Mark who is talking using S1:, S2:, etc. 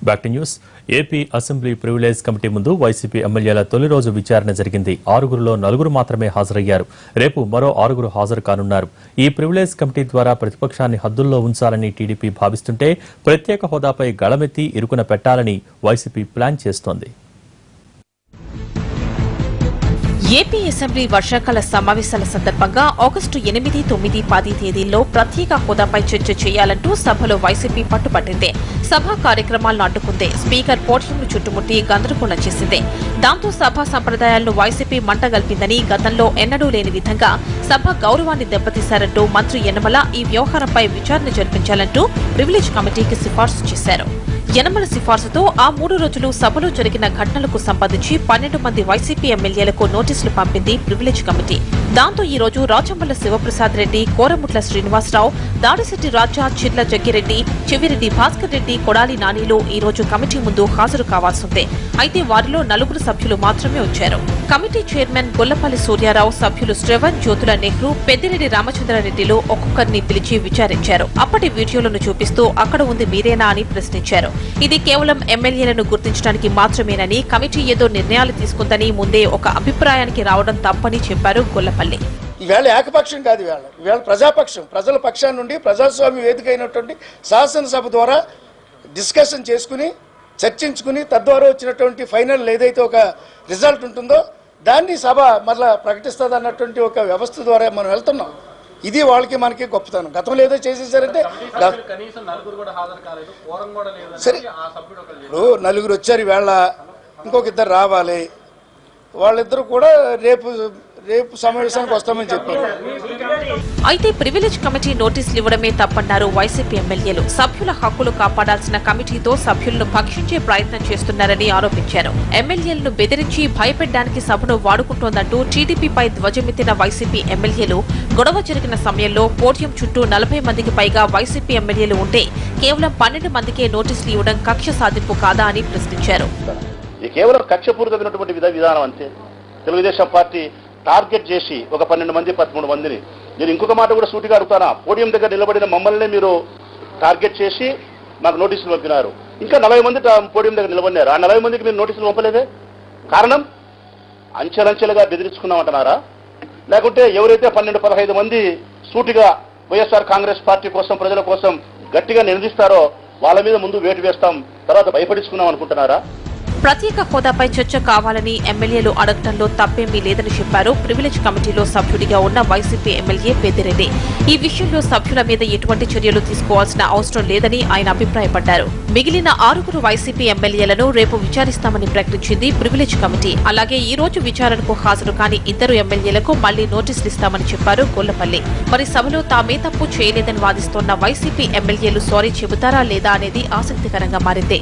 S1: Back to news. AP assembly privilege committee ముందు YCP ఎమ్మెల్యేల తొలి రోజు విచారణ జరిగింది. 6గురిలో 4 మాత్రమే హాజరయ్యారు. రేపు మరో 6 హాజరు కానున్నారు. ఈ ప్రివిలేజ్ కమిటీ ద్వారా ప్రతిపక్షాన్ని హద్దుల్లో ఉంచాలని టీడీపీ భావిస్తుంటే ప్రత్యేక హోదాపై గళమెత్తి ఇరుకున పెట్టాలని వైసీపీ ప్లాన్ చేస్తోంది.
S2: ఏపీ అసెంబ్లీ వర్షాకాల సమావేశాల సందర్భంగా ఆగస్టు 8, 9, 10 తేదీల్లో ప్రత్యేక హోదాపై చర్చ చేయాలంటూ సభలో వైసీపీ పట్టుపట్టింది. సభా కార్యక్రమాలను అడ్డుకుంది. స్పీకర్ పోడియంను చుట్టుముట్టి గందరగోళం చేసింది. దాంతో సభా సంప్రదాయాలను వైసీపీ మంటగల్పిందని, గతంలో ఎన్నడూ లేని విధంగా సభ గౌరవాన్ని దెబ్బతీశారంటూ మంత్రి యనమల ఈ వ్యవహారంపై విచారణ జరిపించాలంటూ ప్రివిలేజ్ కమిటీకి సిఫార్సు చేశారు. యనమల సిఫార్సుతో ఆ 3 రోజులు సభలో జరిగిన ఘటనలకు సంబంధించి 12 మంది వైసీపీ ఎమ్మెల్యేలకు నోటీసులు పంపింది ప్రివిలేజ్ కమిటీ. దాంతో ఈ రోజు రాచంబళ్ల శివప్రసాద్ రెడ్డి, కోరముట్ల శ్రీనివాసరావు, దాడిశెట్టి రాజా, చిర్ల జగ్గిరెడ్డి, చెవిరెడ్డి భాస్కర్ రెడ్డి, కొడాలి నానీలు ఈ రోజు కమిటీ ముందు హాజరు కావాల్సిందే. అయితే వారిలో 4 సభ్యులు మాత్రమే వచ్చారు. కమిటీ చైర్మన్ గొల్లపల్లి సూర్యారావు, సభ్యులు శ్రవణ్, జ్యోతుల నెహ్రూ, పెద్దిరెడ్డి రామచంద్రారెడ్డిలు ఒక్కొక్కరిని పిలిచి విచారించారు. అప్పటి వీడియోలను చూపిస్తూ అక్కడ ఉంది మీరేనా అని ప్రశ్నించారు. ఇది కేవలం ఎమ్మెల్యేలను గుర్తించడానికి మాత్రమేనని, కమిటీ ఏదో నిర్ణయాలు తీసుకుందని ముందే ఒక అభిప్రాయానికి రావడం తప్పని చెప్పారు గొల్లపల్లి.
S3: ఈవేళ ఏకపక్షం కాదు, ఈవేళ ప్రజాపక్షం, ప్రజల పక్షాన్ని నుండి ప్రజాస్వామ్య వేదిక అయినటువంటి శాసనసభ ద్వారా డిస్కషన్ చేసుకుని చర్చించుకుని తద్వారా వచ్చినటువంటి ఫైనల్ ఏదైతే ఒక రిజల్ట్ ఉంటుందో దాన్ని సభ మరలా ప్రకటిస్తుంది అన్నటువంటి ఒక వ్యవస్థ ద్వారా మనం వెళ్తున్నాం. ఇది వాళ్ళకి మనకి గొప్పతనం. గతంలో ఏదో చేసేసారంటే సరే, ఇప్పుడు 4 వచ్చారు, ఈవేళ ఇంకొక 2 రావాలి. వాళ్ళిద్దరూ కూడా రేపు సమావేశానికి వస్తామని చెప్పారు.
S2: అయితే ప్రివిలేజ్ కమిటీ నోటీసులు ఇవ్వడమే తప్పన్నారు వైసీపీ ఎమ్మెల్యేలు. సభ్యుల హక్కులు కాపాడాల్సిన కమిటీతో సభ్యులను భక్షించే ప్రయత్నం చేస్తున్నారని ఆరోపించారు. ఎమ్మెల్యేలను బెదిరించి భయపెట్టడానికి సభను వాడుకుంటోందంటూ టీడీపీపై ధ్వజమెత్తిన వైసీపీ ఎమ్మెల్యేలు గొడవ జరిగిన సమయంలో పోడియం చుట్టూ 40 మందికి పైగా వైసీపీ ఎమ్మెల్యేలు ఉంటే కేవలం 12 మందికే నోటీసులు ఇవ్వడం కక్ష సాధింపు కాదా అని ప్రశ్నించారు.
S4: కేవలం కక్షపూరితమైనటువంటి విధానం అంతే. తెలుగుదేశం పార్టీ టార్గెట్ చేసి ఒక 12 మంది 13 మందిని, నేను ఇంకొక మాట కూడా సూటిగా అడుగుతానా, పోడియం దగ్గర నిలబడిన మమ్మల్ని మీరు టార్గెట్ చేసి మాకు నోటీసులు పంపినారు. ఇంకా 40 మంది పోడియం దగ్గర నిలబడినారు. ఆ 40 మందికి మీరు నోటీసులు పంపలేదే. కారణం అంచెలంచెలుగా బెదిరించుకున్నామంటున్నారా, లేకుంటే ఎవరైతే 12-15 మంది సూటిగా వైఎస్ఆర్ కాంగ్రెస్ పార్టీ కోసం, ప్రజల కోసం గట్టిగా నిలదీస్తారో వాళ్ళ మీద ముందు వేటు వేస్తాం, తర్వాత భయపడించుకున్నాం అనుకుంటున్నారా?
S2: ప్రత్యేక హోదాపై చర్చ కావాలని ఎమ్మెల్యేలు అడగటంలో తప్పేమీ లేదని చెప్పారు ప్రివిలేజ్ కమిటీలో సభ్యుడిగా ఉన్న వైసీపీ ఎమ్మెల్యే పెద్దిరెడ్డి. ఈ విషయంలో సభ్యుల మీద ఎటువంటి చర్యలు తీసుకోవాల్సిన అవసరం లేదని ఆయన అభిప్రాయపడ్డారు. మిగిలిన 6 వైసీపీ ఎమ్మెల్యేలను రేపు విచారిస్తామని ప్రకటించింది ప్రివిలేజ్ కమిటీ. అలాగే ఈ రోజు విచారణకు హాజరు కాని 2 ఎమ్మెల్యేలకు మళ్లీ నోటీసులు ఇస్తామని చెప్పారు గొల్లపల్లి. మరి సభలో తామే తప్పు చేయలేదని వాదిస్తోన్న వైసీపీ ఎమ్మెల్యేలు సారీ చెబుతారా లేదా అనేది ఆసక్తికరంగా మారింది.